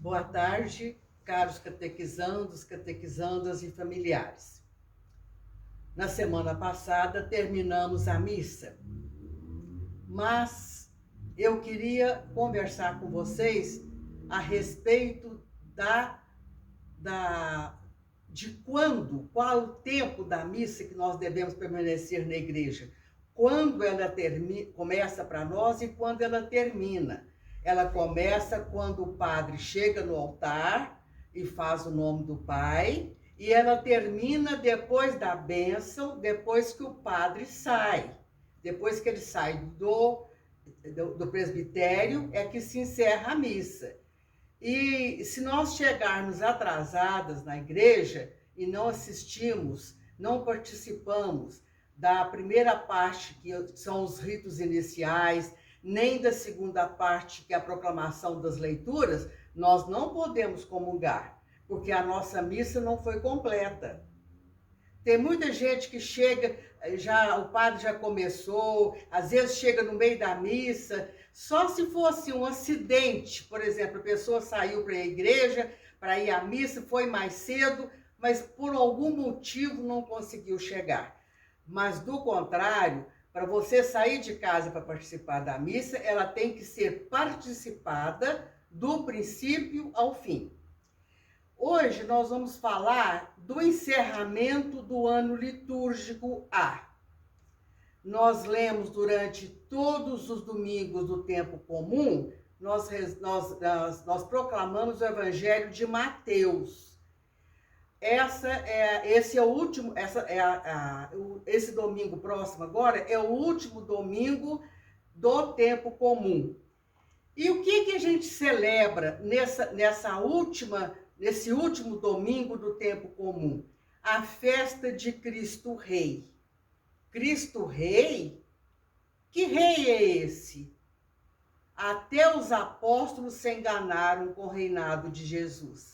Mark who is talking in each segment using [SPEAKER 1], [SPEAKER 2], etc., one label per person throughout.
[SPEAKER 1] Boa tarde, caros catequizandos, catequizandas e familiares. Na semana passada terminamos a missa, mas eu queria conversar com vocês a respeito qual o tempo da missa que nós devemos permanecer na igreja, quando ela começa para nós e quando ela termina. Ela começa quando o padre chega no altar e faz o nome do Pai, e ela termina depois da bênção, depois que o padre sai. Depois que ele sai do presbitério, é que se encerra a missa. E se nós chegarmos atrasadas na igreja e não assistimos, não participamos da primeira parte, que são os ritos iniciais, nem da segunda parte, que é a proclamação das leituras, nós não podemos comungar, porque a nossa missa não foi completa. Tem muita gente que chega, o padre já começou, às vezes chega no meio da missa, só se fosse um acidente, por exemplo, a pessoa saiu para a igreja, para ir à missa, foi mais cedo, mas por algum motivo não conseguiu chegar. Mas do contrário, para você sair de casa para participar da missa, ela tem que ser participada do princípio ao fim. Hoje nós vamos falar do encerramento do ano litúrgico A. Nós lemos durante todos os domingos do tempo comum, nós proclamamos o Evangelho de Mateus. Esse domingo próximo agora é o último domingo do tempo comum. E o que a gente celebra nesse último domingo do tempo comum? A festa de Cristo Rei. Cristo Rei? Que rei é esse? Até os apóstolos se enganaram com o reinado de Jesus.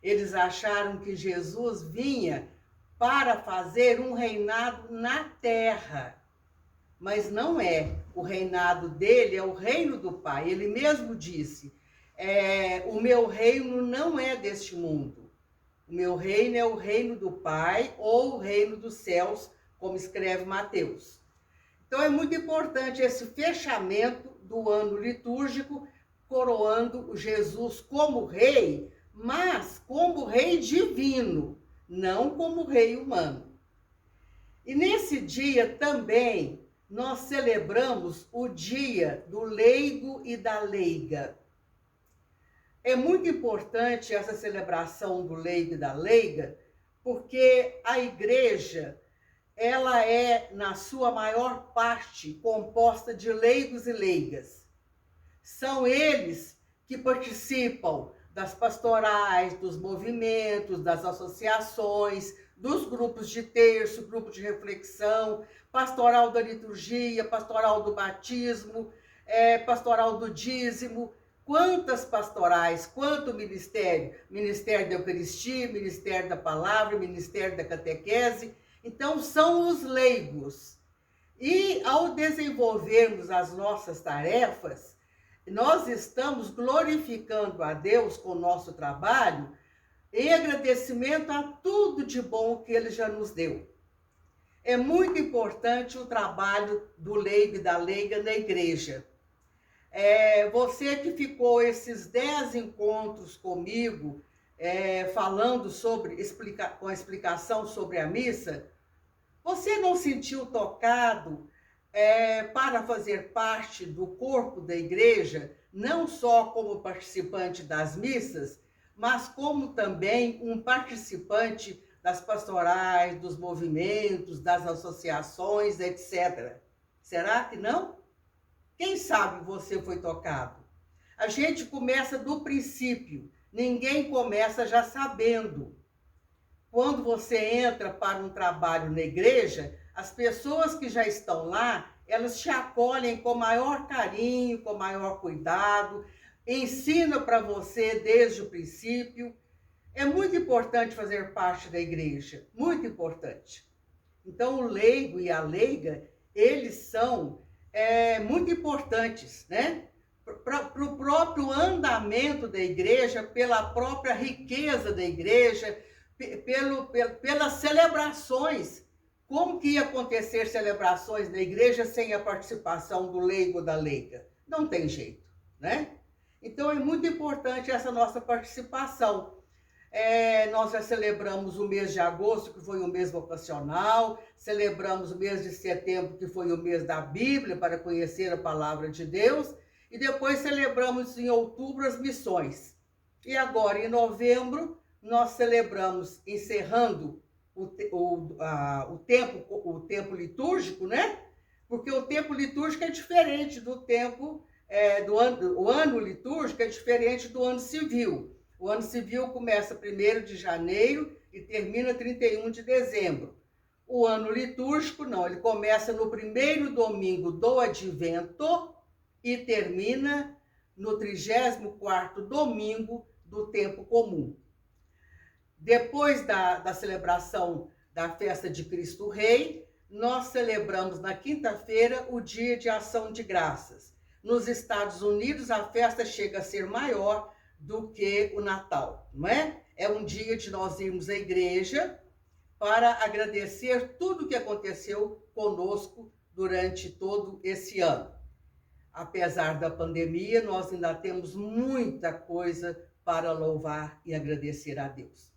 [SPEAKER 1] Eles acharam que Jesus vinha para fazer um reinado na terra. Mas não é. O reinado dele é o reino do Pai. Ele mesmo disse, o meu reino não é deste mundo. O meu reino é o reino do Pai ou o reino dos céus, como escreve Mateus. Então é muito importante esse fechamento do ano litúrgico, coroando Jesus como rei, mas como rei divino, não como rei humano. E nesse dia também nós celebramos o dia do leigo e da leiga. É muito importante essa celebração do leigo e da leiga, porque a igreja, ela é, na sua maior parte, composta de leigos e leigas. São eles que participam das pastorais, dos movimentos, das associações, dos grupos de terço, grupo de reflexão, pastoral da liturgia, pastoral do batismo, pastoral do dízimo. Quantas pastorais, quanto ministério? Ministério da Eucaristia, Ministério da Palavra, Ministério da Catequese. Então, são os leigos. E ao desenvolvermos as nossas tarefas, nós estamos glorificando a Deus com o nosso trabalho em agradecimento a tudo de bom que Ele já nos deu. É muito importante o trabalho do leigo e da leiga na igreja. Você que ficou esses 10 encontros comigo, falando com a explicação sobre a missa, você não sentiu tocado para fazer parte do corpo da igreja, não só como participante das missas, mas como também um participante das pastorais, dos movimentos, das associações, etc. Será que não? Quem sabe você foi tocado? A gente começa do princípio, ninguém começa já sabendo. Quando você entra para um trabalho na igreja, as pessoas que já estão lá, elas te acolhem com maior carinho, com maior cuidado, ensinam para você desde o princípio. É muito importante fazer parte da igreja, muito importante. Então, o leigo e a leiga, eles são muito importantes, né? para o próprio andamento da igreja, pela própria riqueza da igreja, pelas celebrações. Como que ia acontecer celebrações na igreja sem a participação do leigo ou da leiga? Não tem jeito, né? Então é muito importante essa nossa participação. Nós já celebramos o mês de agosto, que foi o mês vocacional, celebramos o mês de setembro, que foi o mês da Bíblia, para conhecer a palavra de Deus, e depois celebramos em outubro as missões. E agora, em novembro, nós celebramos, encerrando o tempo litúrgico, né? Porque o tempo litúrgico é diferente do tempo, o ano litúrgico é diferente do ano civil. O ano civil começa 1º de janeiro e termina 31 de dezembro. O ano litúrgico, não, ele começa no 1º domingo do Advento e termina no 34º domingo do tempo comum. Depois da celebração da festa de Cristo Rei, nós celebramos na quinta-feira o Dia de Ação de Graças. Nos Estados Unidos, a festa chega a ser maior do que o Natal, não é? É um dia de nós irmos à igreja para agradecer tudo o que aconteceu conosco durante todo esse ano. Apesar da pandemia, nós ainda temos muita coisa para louvar e agradecer a Deus.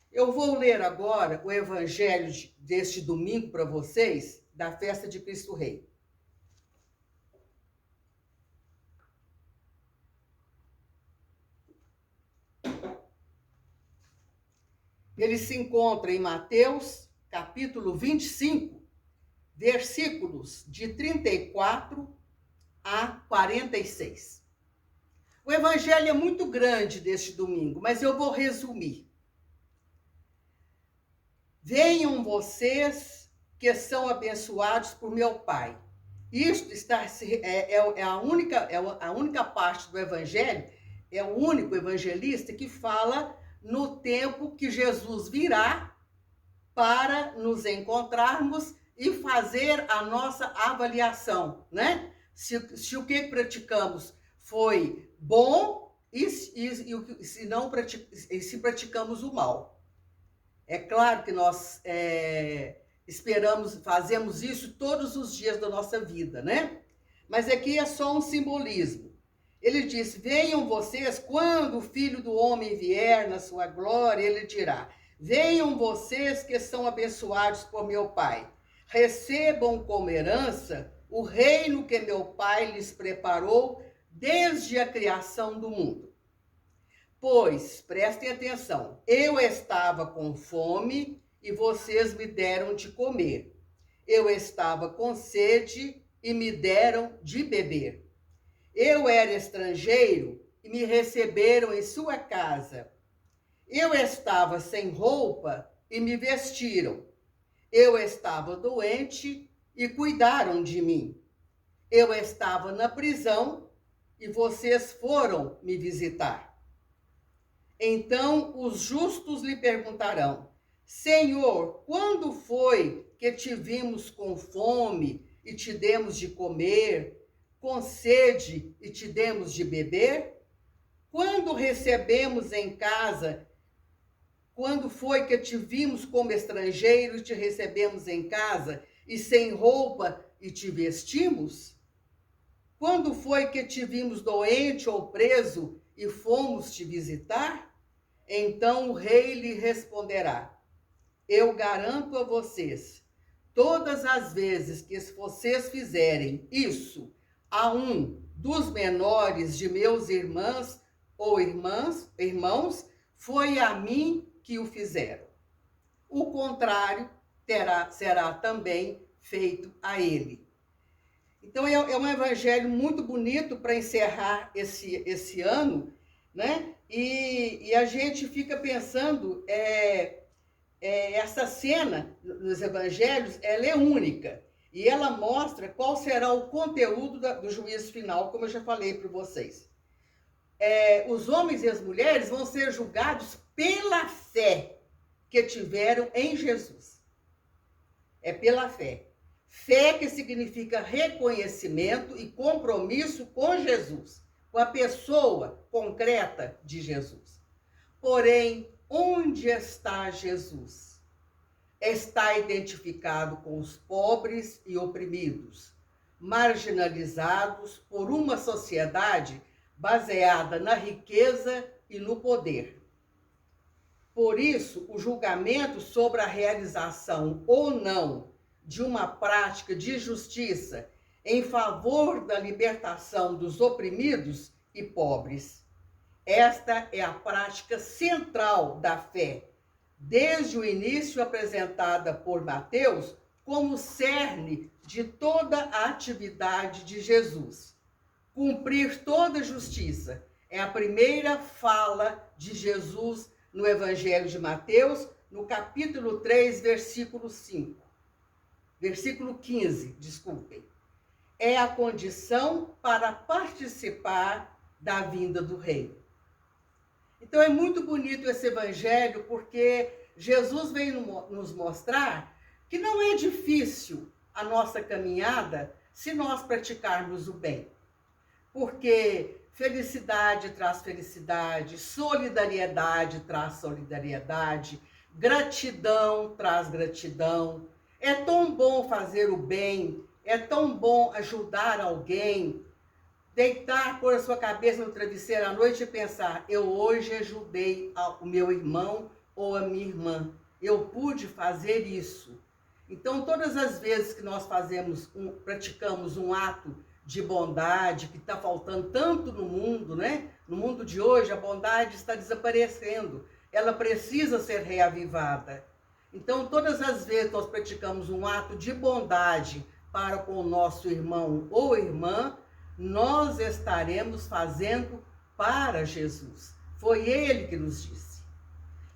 [SPEAKER 1] Eu vou ler agora o evangelho deste domingo para vocês, da festa de Cristo Rei. Ele se encontra em Mateus, capítulo 25, versículos de 34 a 46. O evangelho é muito grande deste domingo, mas eu vou resumir. Venham vocês que são abençoados por meu Pai. Isto é a única parte do evangelho, é o único evangelista que fala no tempo que Jesus virá para nos encontrarmos e fazer a nossa avaliação, né? Se o que praticamos foi bom e se praticamos o mal. É claro que nós fazemos isso todos os dias da nossa vida, né? Mas aqui é só um simbolismo. Ele diz: venham vocês, quando o Filho do Homem vier na sua glória, ele dirá: venham vocês que são abençoados por meu Pai. Recebam como herança o reino que meu Pai lhes preparou desde a criação do mundo. Pois, prestem atenção, eu estava com fome e vocês me deram de comer. Eu estava com sede e me deram de beber. Eu era estrangeiro e me receberam em sua casa. Eu estava sem roupa e me vestiram. Eu estava doente e cuidaram de mim. Eu estava na prisão e vocês foram me visitar. Então os justos lhe perguntarão: Senhor, quando foi que te vimos com fome e te demos de comer, com sede e te demos de beber? Quando recebemos em casa, quando foi que te vimos como estrangeiro e te recebemos em casa, e sem roupa e te vestimos? Quando foi que te vimos doente ou preso e fomos te visitar? Então o rei lhe responderá: eu garanto a vocês, todas as vezes que vocês fizerem isso a um dos menores de meus irmãs ou irmãos, foi a mim que o fizeram. O contrário será também feito a ele. Então é um evangelho muito bonito para encerrar esse ano, né? E a gente fica pensando, essa cena nos evangelhos, ela é única. E ela mostra qual será o conteúdo do juízo final, como eu já falei para vocês. Os homens e as mulheres vão ser julgados pela fé que tiveram em Jesus. É pela fé. Fé que significa reconhecimento e compromisso com Jesus, com a pessoa concreta de Jesus. Porém, onde está Jesus? Está identificado com os pobres e oprimidos, marginalizados por uma sociedade baseada na riqueza e no poder. Por isso, o julgamento sobre a realização ou não de uma prática de justiça em favor da libertação dos oprimidos e pobres. Esta é a prática central da fé, desde o início apresentada por Mateus como cerne de toda a atividade de Jesus. Cumprir toda a justiça é a primeira fala de Jesus no Evangelho de Mateus, no capítulo 3, versículo 15, desculpem. É a condição para participar da vinda do Rei. Então é muito bonito esse evangelho, porque Jesus veio nos mostrar que não é difícil a nossa caminhada se nós praticarmos o bem. Porque felicidade traz felicidade, solidariedade traz solidariedade, gratidão traz gratidão. É tão bom fazer o bem, é tão bom ajudar alguém, deitar, pôr a sua cabeça no travesseiro à noite e pensar, eu hoje ajudei o meu irmão ou a minha irmã, eu pude fazer isso. Então, todas as vezes que nós praticamos um ato de bondade, que está faltando tanto no mundo, né? No mundo de hoje, a bondade está desaparecendo, ela precisa ser reavivada. Então, todas as vezes que nós praticamos um ato de bondade para com o nosso irmão ou irmã, nós estaremos fazendo para Jesus. Foi Ele que nos disse.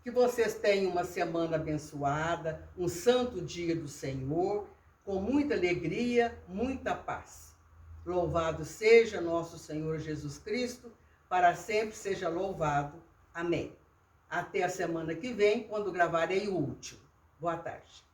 [SPEAKER 1] Que vocês tenham uma semana abençoada, um santo dia do Senhor, com muita alegria, muita paz. Louvado seja nosso Senhor Jesus Cristo, para sempre seja louvado. Amém. Até a semana que vem, quando gravarei o último. Boa tarde.